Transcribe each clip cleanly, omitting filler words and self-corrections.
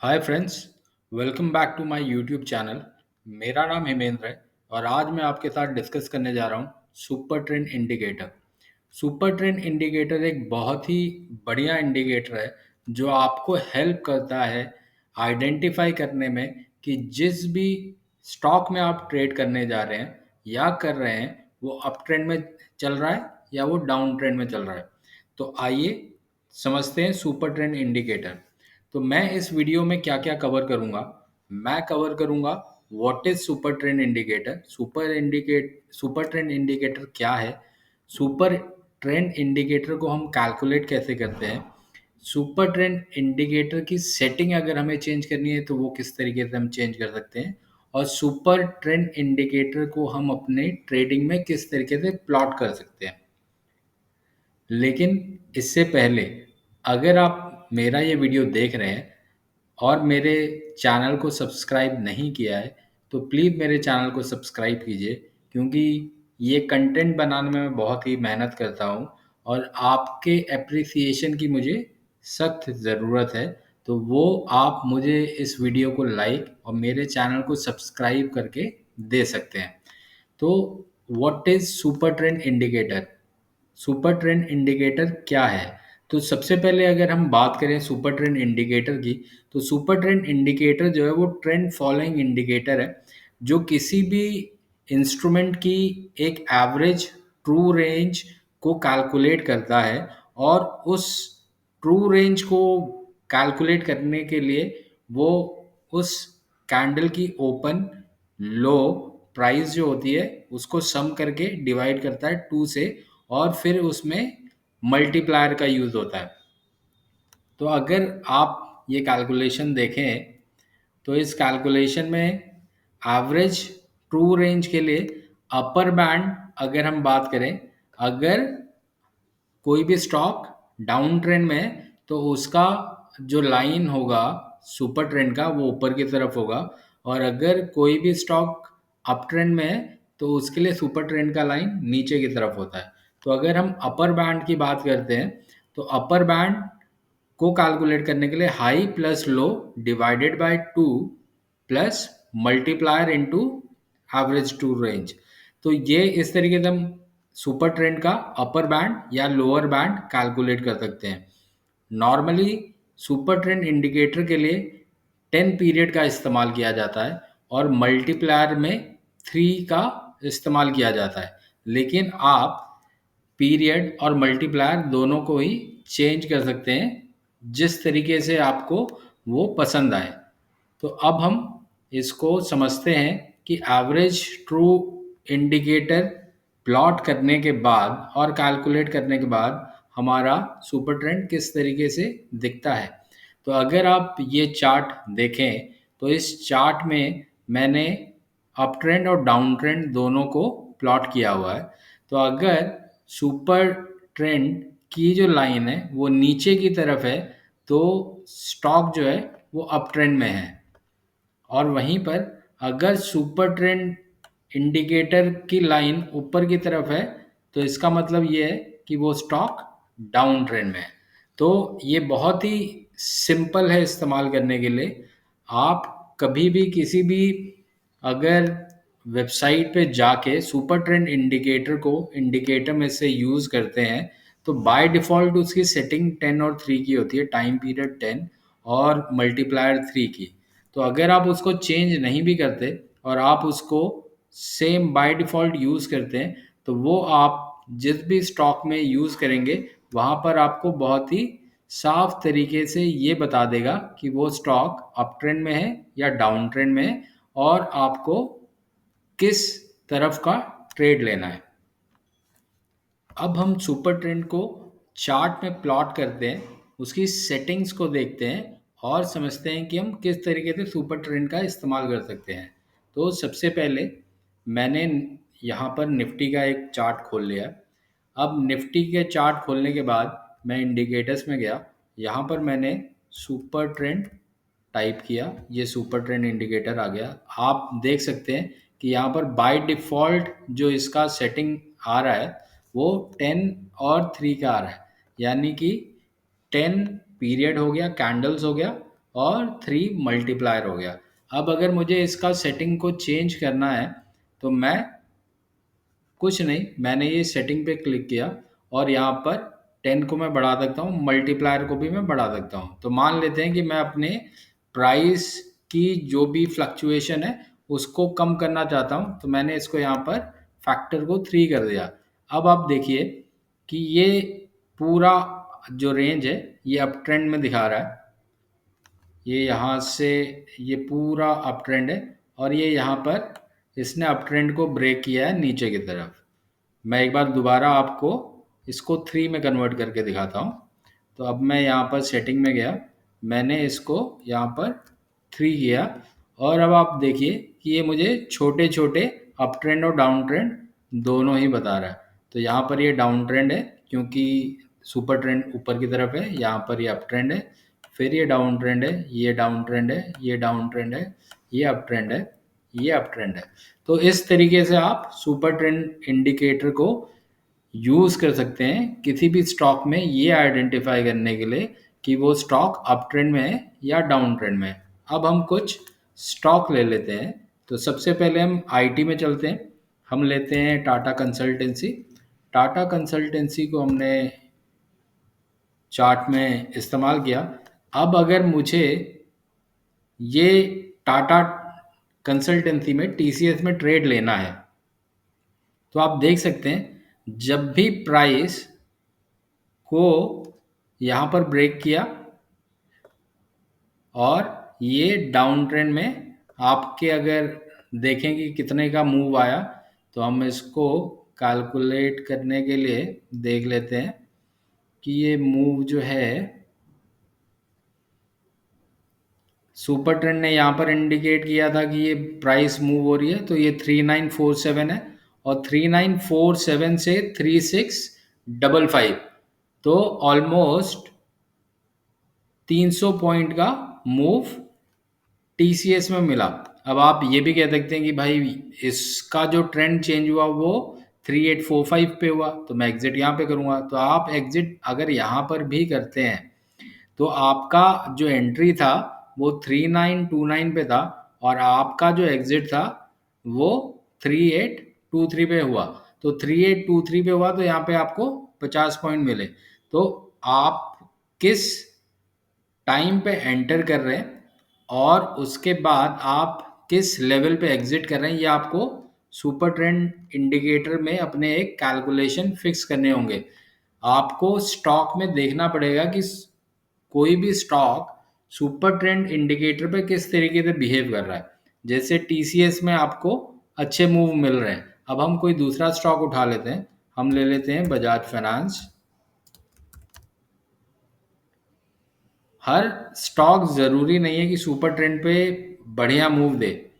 Hi friends, welcome back to my YouTube channel. मेरा नाम हिमेंद्र है और आज मैं आपके साथ डिस्कस करने जा रहा हूँ super trend indicator. Super trend indicator एक बहुत ही बढ़िया इंडिकेटर है जो आपको हेल्प करता है आइडेंटिफाई करने में कि जिस भी स्टॉक में आप ट्रेड करने जा रहे हैं या कर रहे हैं वो अप ट्रेंड में चल रहा है या वो डाउन ट्रेंड में चल रहा है। तो आइए समझते हैं सुपर ट्रेंड इंडिकेटर। तो मैं इस वीडियो में क्या क्या कवर करूंगा। मैं कवर करूंगा what is super trend indicator, super trend indicator क्या है, सुपर ट्रेंड इंडिकेटर को हम कैलकुलेट कैसे करते हैं, सुपर ट्रेंड इंडिकेटर की सेटिंग अगर हमें चेंज करनी है तो वो किस तरीके से हम चेंज कर सकते हैं, और सुपर ट्रेंड इंडिकेटर को हम अपने ट्रेडिंग में किस तरीके से प्लॉट कर सकते हैं। लेकिन इससे पहले अगर आप मेरा ये वीडियो देख रहे हैं और मेरे चैनल को सब्सक्राइब नहीं किया है तो प्लीज़ मेरे चैनल को सब्सक्राइब कीजिए, क्योंकि ये कंटेंट बनाने में मैं बहुत ही मेहनत करता हूँ और आपके एप्रिसिएशन की मुझे सख्त ज़रूरत है। तो वो आप मुझे इस वीडियो को लाइक और मेरे चैनल को सब्सक्राइब करके दे सकते हैं। तो what is super trend indicator, super trend indicator क्या है? तो सबसे पहले अगर हम बात करें सुपर ट्रेंड इंडिकेटर की, तो सुपर ट्रेंड इंडिकेटर जो है वो ट्रेंड फॉलोइंग इंडिकेटर है जो किसी भी इंस्ट्रूमेंट की एक एवरेज ट्रू रेंज को कैलकुलेट करता है, और उस ट्रू रेंज को कैलकुलेट करने के लिए वो उस कैंडल की ओपन लो प्राइस जो होती है उसको सम करके डिवाइड करता है टू से, और फिर उसमें मल्टीप्लायर का यूज़ होता है। तो अगर आप ये कैलकुलेशन देखें तो इस कैलकुलेशन में एवरेज ट्रू रेंज के लिए अपर बैंड अगर हम बात करें, अगर कोई भी स्टॉक डाउन ट्रेंड में है तो उसका जो लाइन होगा सुपर ट्रेंड का वो ऊपर की तरफ होगा, और अगर कोई भी स्टॉक अप ट्रेंड में है तो उसके लिए सुपर ट्रेंड का लाइन नीचे की तरफ होता है। तो अगर हम अपर बैंड की बात करते हैं तो अपर बैंड को कैलकुलेट करने के लिए high plus low divided by two plus multiplier into average true range. तो ये इस तरीके से हम सुपर ट्रेंड का अपर बैंड या लोअर बैंड कैलकुलेट कर सकते हैं। नॉर्मली सुपर ट्रेंड इंडिकेटर के लिए 10 पीरियड का इस्तेमाल किया जाता है और मल्टीप्लायर में 3 का इस्तेमाल किया जाता है, लेकिन आप पीरियड और मल्टीप्लायर दोनों को ही चेंज कर सकते हैं जिस तरीके से आपको वो पसंद आए। तो अब हम इसको समझते हैं कि एवरेज ट्रू इंडिकेटर प्लॉट करने के बाद और कैलकुलेट करने के बाद हमारा सुपर ट्रेंड किस तरीके से दिखता है। तो अगर आप ये चार्ट देखें तो इस चार्ट में मैंने अप ट्रेंड और डाउन ट्रेंड दोनों को प्लॉट किया हुआ है। तो अगर सुपर ट्रेंड की जो लाइन है वो नीचे की तरफ है तो स्टॉक जो है वो अप ट्रेंड में है, और वहीं पर अगर सुपर ट्रेंड इंडिकेटर की लाइन ऊपर की तरफ है तो इसका मतलब ये है कि वो स्टॉक डाउन ट्रेंड में है। तो ये बहुत ही सिंपल है इस्तेमाल करने के लिए। आप कभी भी किसी भी अगर वेबसाइट पे जाके सुपर ट्रेंड इंडिकेटर को इंडिकेटर में से यूज़ करते हैं तो बाय डिफ़ॉल्ट उसकी सेटिंग 10 और 3 की होती है, टाइम पीरियड 10 और मल्टीप्लायर 3 की। तो अगर आप उसको चेंज नहीं भी करते और आप उसको सेम बाय डिफ़ॉल्ट यूज़ करते हैं तो वो आप जिस भी स्टॉक में यूज़ करेंगे वहाँ पर आपको बहुत ही साफ तरीके से ये बता देगा कि वो स्टॉक अप ट्रेंड में है या डाउन ट्रेंड में है और आपको किस तरफ का ट्रेड लेना है। अब हम सुपर ट्रेंड को चार्ट में प्लॉट करते हैं, उसकी सेटिंग्स को देखते हैं और समझते हैं कि हम किस तरीके से सुपर ट्रेंड का इस्तेमाल कर सकते हैं। तो सबसे पहले मैंने यहाँ पर निफ्टी का एक चार्ट खोल लिया। अब निफ्टी के चार्ट खोलने के बाद मैं इंडिकेटर्स में गया, यहाँ पर मैंने सुपर ट्रेंड टाइप किया, ये सुपर ट्रेंड इंडिकेटर आ गया। आप देख सकते हैं कि यहाँ पर बाय डिफ़ॉल्ट जो इसका सेटिंग आ रहा है वो 10 और 3 का आ रहा है, यानी कि 10 पीरियड हो गया, कैंडल्स हो गया, और 3 मल्टीप्लायर हो गया। अब अगर मुझे इसका सेटिंग को चेंज करना है तो मैं कुछ नहीं, मैंने ये सेटिंग पे क्लिक किया और यहाँ पर 10 को मैं बढ़ा सकता हूँ, मल्टीप्लायर को भी मैं बढ़ा सकता हूँ। तो मान लेते हैं कि मैं अपने प्राइस की जो भी फ्लक्चुएशन है उसको कम करना चाहता हूँ, तो मैंने इसको यहाँ पर फैक्टर को 3 कर दिया। अब आप देखिए कि ये पूरा जो रेंज है ये अप ट्रेंड में दिखा रहा है। ये यहाँ से ये पूरा अप ट्रेंड है और ये यहाँ पर इसने अप ट्रेंड को ब्रेक किया है नीचे की तरफ। मैं एक बार दोबारा आपको इसको 3 में कन्वर्ट करके दिखाता हूँ। तो अब मैं यहाँ पर सेटिंग में गया, मैंने इसको यहाँ पर 3 किया और अब आप देखिए कि ये मुझे छोटे छोटे अप ट्रेंड और डाउन ट्रेंड दोनों ही बता रहा है। तो यहाँ पर ये डाउन ट्रेंड है क्योंकि सुपर ट्रेंड ऊपर की तरफ है, यहाँ पर ये अप ट्रेंड है, फिर ये डाउन ट्रेंड है, ये डाउन ट्रेंड है, ये डाउन ट्रेंड है, ये अप ट्रेंड है, ये अप ट्रेंड है। तो इस तरीके से आप सुपर ट्रेंड इंडिकेटर को यूज कर सकते हैं किसी भी स्टॉक में ये आइडेंटिफाई करने के लिए कि वो स्टॉक अप ट्रेंड में है या डाउन ट्रेंड में है। अब हम कुछ स्टॉक ले लेते हैं। तो सबसे पहले हम आईटी में चलते हैं। हम लेते हैं टाटा कंसल्टेंसी। टाटा कंसल्टेंसी को हमने चार्ट में इस्तेमाल किया। अब अगर मुझे ये टाटा कंसल्टेंसी में टीसीएस में ट्रेड लेना है तो आप देख सकते हैं जब भी प्राइस को यहाँ पर ब्रेक किया और ये डाउन ट्रेंड में आपके अगर देखें कि कितने का मूव आया तो हम इसको कैलकुलेट करने के लिए देख लेते हैं कि ये मूव जो है सुपर ट्रेंड ने यहाँ पर इंडिकेट किया था कि ये प्राइस मूव हो रही है, तो ये 3947 है और 3947 से 3655, तो ऑलमोस्ट 300 पॉइंट का मूव टीसीएस में मिला। अब आप ये भी कह सकते हैं कि भाई इसका जो ट्रेंड चेंज हुआ वो 3845 पे हुआ, तो मैं एग्जिट यहाँ पे करूँगा। तो आप एग्जिट अगर यहाँ पर भी करते हैं तो आपका जो एंट्री था वो 3929 पे था और आपका जो एग्जिट था वो 3823 पे हुआ। तो 3823 पे हुआ तो यहाँ पे आपको 50 पॉइंट मिले। तो आप किस टाइम पे एंटर कर रहे हैं और उसके बाद आप किस लेवल पे एग्जिट कर रहे हैं, ये आपको सुपर ट्रेंड इंडिकेटर में अपने एक कैलकुलेशन फिक्स करने होंगे। आपको स्टॉक में देखना पड़ेगा कि कोई भी स्टॉक सुपर ट्रेंड इंडिकेटर पे किस तरीके से बिहेव कर रहा है। जैसे टीसीएस में आपको अच्छे मूव मिल रहे हैं। अब हम कोई दूसरा स्टॉक उठा लेते हैं, हम ले लेते हैं बजाज फाइनेंस। हर स्टॉक ज़रूरी नहीं है कि सुपर ट्रेंड पे बढ़िया मूव दे।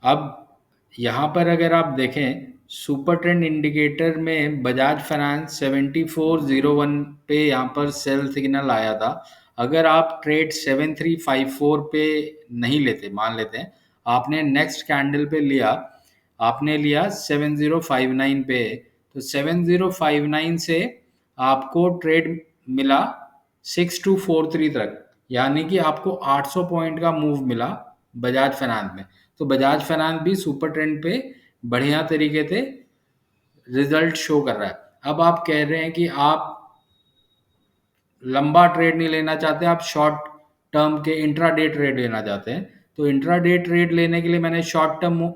अब यहाँ पर अगर आप देखें सुपर ट्रेंड इंडिकेटर में बजाज फाइनेंस 7401 पे यहाँ पर सेल सिग्नल आया था। अगर आप ट्रेड 7354 पे नहीं लेते, मान लेते हैं आपने नेक्स्ट कैंडल पे लिया, आपने लिया 7059 पे, तो 7059 से आपको ट्रेड मिला 6243 तक, यानी कि आपको 800 पॉइंट का मूव मिला बजाज फाइनेंस में। तो बजाज फाइनेंस भी सुपर ट्रेंड पे बढ़िया तरीके से रिजल्ट शो कर रहा है। अब आप कह रहे हैं कि आप लंबा ट्रेड नहीं लेना चाहते, आप शॉर्ट टर्म के इंट्राडे ट्रेड लेना चाहते हैं। तो इंट्राडे ट्रेड लेने के लिए मैंने शॉर्ट टर्म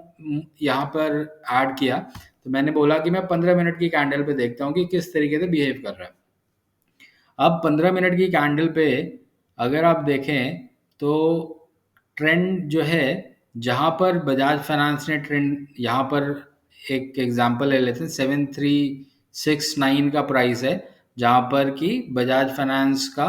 यहाँ पर ऐड किया। तो मैंने बोला कि मैं 15 मिनट की कैंडल पे देखता हूँ कि किस तरीके से बिहेव कर रहा है। अब 15 मिनट की कैंडल पे अगर आप देखें तो ट्रेंड जो है, जहाँ पर बजाज फाइनेंस ने ट्रेंड, यहाँ पर एक एग्जांपल ले लेते हैं, 7369 का प्राइस है जहाँ पर कि बजाज फाइनेंस का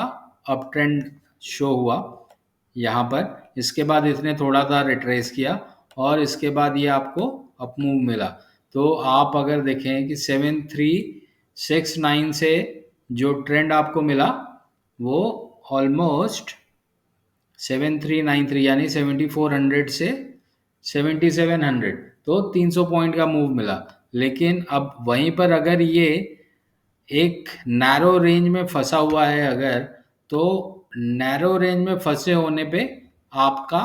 अप ट्रेंड शो हुआ यहाँ पर। इसके बाद इसने थोड़ा सा रिट्रेस किया और इसके बाद ये आपको अप मूव मिला। तो आप अगर देखें कि 7369 से जो ट्रेंड आपको मिला वो ऑलमोस्ट 7393 यानी 7400 से 7700, तो 300 पॉइंट का मूव मिला। लेकिन अब वहीं पर अगर ये एक नैरो रेंज में फंसा हुआ है अगर, तो नैरो रेंज में फंसे होने पे आपका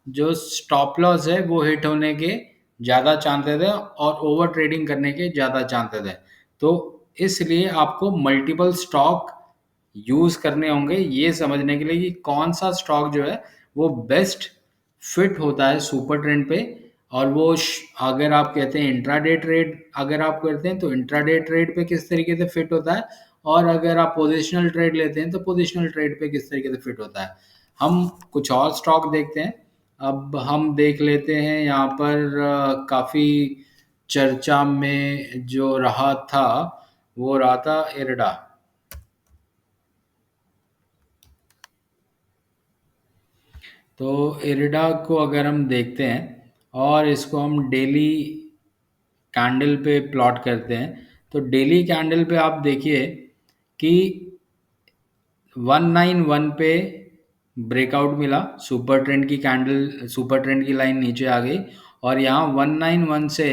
जो स्टॉप लॉस है वो हिट होने के ज़्यादा चांसेस है और ओवर ट्रेडिंग करने के ज़्यादा चांसेस है। तो इसलिए आपको मल्टीपल स्टॉक यूज़ करने होंगे ये समझने के लिए कि कौन सा स्टॉक जो है वो बेस्ट फिट होता है सुपर ट्रेंड पे। और वो अगर आप कहते हैं इंट्राडे ट्रेड अगर आप करते हैं तो इंट्राडे ट्रेड पे किस तरीके से फिट होता है, और अगर आप पोजिशनल ट्रेड लेते हैं तो पोजिशनल ट्रेड पे किस तरीके से फिट होता है। हम कुछ और स्टॉक देखते हैं। अब हम देख लेते हैं यहाँ पर काफ़ी चर्चा में जो रहा था वो रहा था इरडा। तो इरडा को अगर हम देखते हैं और इसको हम डेली कैंडल पे प्लॉट करते हैं तो डेली कैंडल पे आप देखिए कि 191 पे ब्रेकआउट मिला, सुपर ट्रेंड की कैंडल सुपर ट्रेंड की लाइन नीचे आ गई और यहाँ 191 से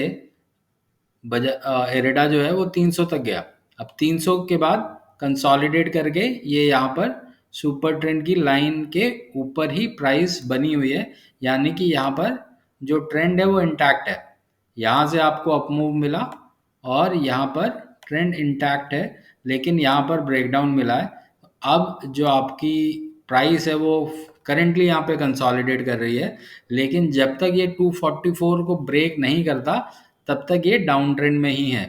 एरेडा जो है वो 300 तक गया। अब 300 के बाद कंसोलिडेट करके ये यहाँ पर सुपर ट्रेंड की लाइन के ऊपर ही प्राइस बनी हुई है, यानी कि यहाँ पर जो ट्रेंड है वो इंटैक्ट है। यहाँ से आपको अपमूव मिला और यहाँ पर ट्रेंड इंटैक्ट है, लेकिन यहाँ पर ब्रेकडाउन मिला है। अब जो आपकी प्राइस है वो करेंटली यहाँ पे कंसोलिडेट कर रही है, लेकिन जब तक ये 244 को ब्रेक नहीं करता तब तक ये डाउन ट्रेंड में ही है।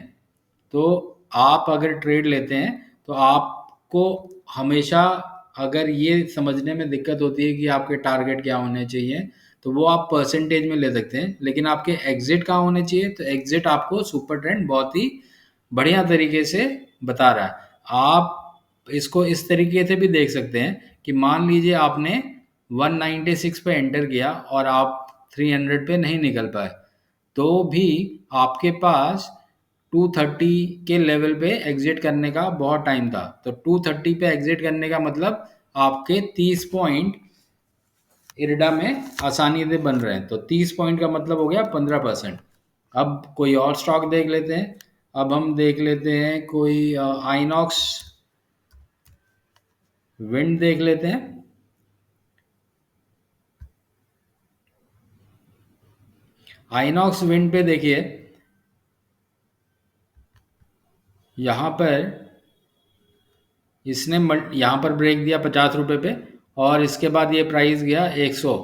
तो आप अगर ट्रेड लेते हैं तो आपको हमेशा अगर ये समझने में दिक्कत होती है कि आपके टारगेट क्या होने चाहिए तो वो आप परसेंटेज में ले सकते हैं, लेकिन आपके एग्जिट कहाँ होने चाहिए तो एग्जिट आपको सुपर ट्रेंड बहुत ही बढ़िया तरीके से बता रहा है। आप इसको इस तरीके से भी देख सकते हैं कि मान लीजिए आपने 196 पे एंटर किया और आप 300 पे नहीं निकल पाए, तो भी आपके पास 230 के लेवल पे एग्जिट करने का बहुत टाइम था। तो 230 पे एग्जिट करने का मतलब आपके 30 पॉइंट इरडा में आसानी से बन रहे हैं। तो 30 पॉइंट का मतलब हो गया 15%। अब कोई और स्टॉक देख लेते हैं। अब हम देख लेते हैं कोई आइनॉक्स विंड देख लेते हैं। आइनॉक्स विंड पे देखिए यहाँ पर इसने यहाँ पर ब्रेक दिया 50 रुपये पे और इसके बाद ये प्राइस गया 100,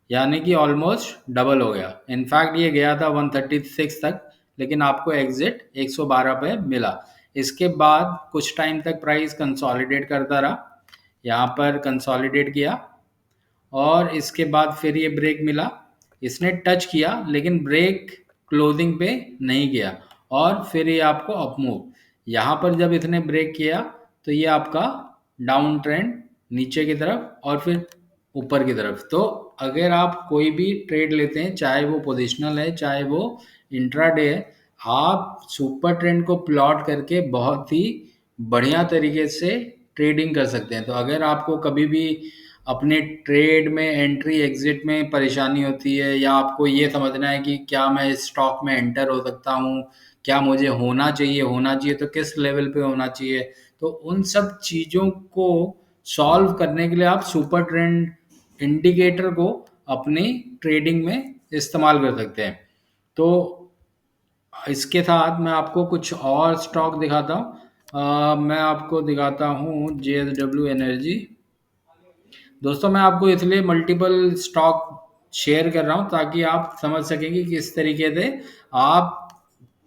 यानी कि ऑलमोस्ट डबल हो गया। इनफैक्ट ये गया था 136 तक, लेकिन आपको एग्जिट 112 पे मिला। इसके बाद कुछ टाइम तक प्राइस कंसोलिडेट करता रहा, यहाँ पर कंसोलिडेट किया और इसके बाद फिर ये ब्रेक मिला। इसने टच किया लेकिन ब्रेक क्लोजिंग पे नहीं गया और फिर ये आपको अपमूव। यहाँ पर जब इसने ब्रेक किया तो ये आपका डाउन ट्रेंड नीचे की तरफ और फिर ऊपर की तरफ। तो अगर आप कोई भी ट्रेड लेते हैं, चाहे वो पोजिशनल है चाहे वो इंट्राडे है, आप सुपर ट्रेंड को प्लॉट करके बहुत ही बढ़िया तरीके से ट्रेडिंग कर सकते हैं। तो अगर आपको कभी भी अपने ट्रेड में एंट्री एग्जिट में परेशानी होती है या आपको ये समझना है कि क्या मैं इस स्टॉक में एंटर हो सकता हूँ, क्या मुझे होना चाहिए तो किस लेवल पे होना चाहिए, तो उन सब चीज़ों को सॉल्व करने के लिए आप सुपर ट्रेंड इंडिकेटर को अपनी ट्रेडिंग में इस्तेमाल कर सकते हैं। तो इसके साथ मैं आपको कुछ और स्टॉक दिखाता हूँ। मैं आपको दिखाता हूँ JSW एनर्जी। दोस्तों मैं आपको इसलिए मल्टीपल स्टॉक शेयर कर रहा हूँ ताकि आप समझ सकें कि किस तरीके से आप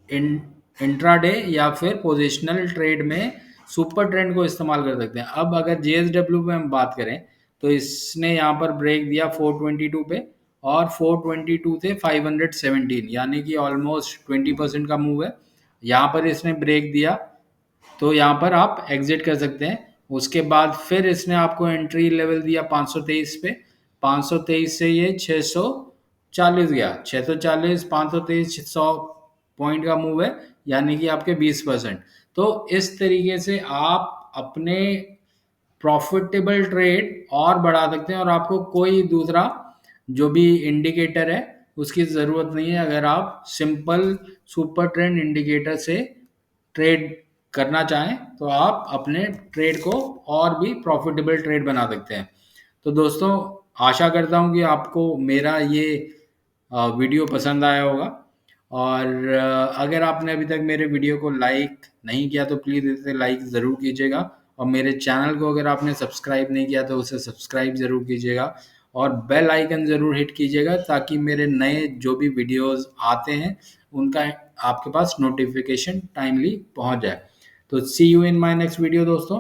इंट्राडे या फिर पोजिशनल ट्रेड में सुपर ट्रेंड को इस्तेमाल कर सकते हैं। अब अगर JSW पे हम बात करें तो इसने यहाँ पर ब्रेक दिया 422 पे और 422 से 517, यानी कि ऑलमोस्ट 20% का मूव है। यहाँ पर इसने ब्रेक दिया तो यहाँ पर आप एग्जिट कर सकते हैं। उसके बाद फिर इसने आपको एंट्री लेवल दिया 523 पे, 523 से ये 640 गया, 640 523 100 पॉइंट का मूव है, यानी कि आपके 20%। तो इस तरीके से आप अपने प्रॉफिटेबल ट्रेड और बढ़ा सकते हैं और आपको कोई दूसरा जो भी इंडिकेटर है उसकी ज़रूरत नहीं है अगर आप सिंपल सुपर ट्रेंड इंडिकेटर से ट्रेड करना चाहें तो आप अपने ट्रेड को और भी प्रॉफिटेबल ट्रेड बना सकते हैं। तो दोस्तों, आशा करता हूँ कि आपको मेरा ये वीडियो पसंद आया होगा। और अगर आपने अभी तक मेरे वीडियो को लाइक नहीं किया तो प्लीज़ इसे लाइक ज़रूर कीजिएगा, और मेरे चैनल को अगर आपने सब्सक्राइब नहीं किया तो उसे सब्सक्राइब ज़रूर कीजिएगा, और बेल आइकन ज़रूर हिट कीजिएगा ताकि मेरे नए जो भी वीडियोस आते हैं उनका आपके पास नोटिफिकेशन टाइमली पहुंच जाए। तो see you in my next video दोस्तों।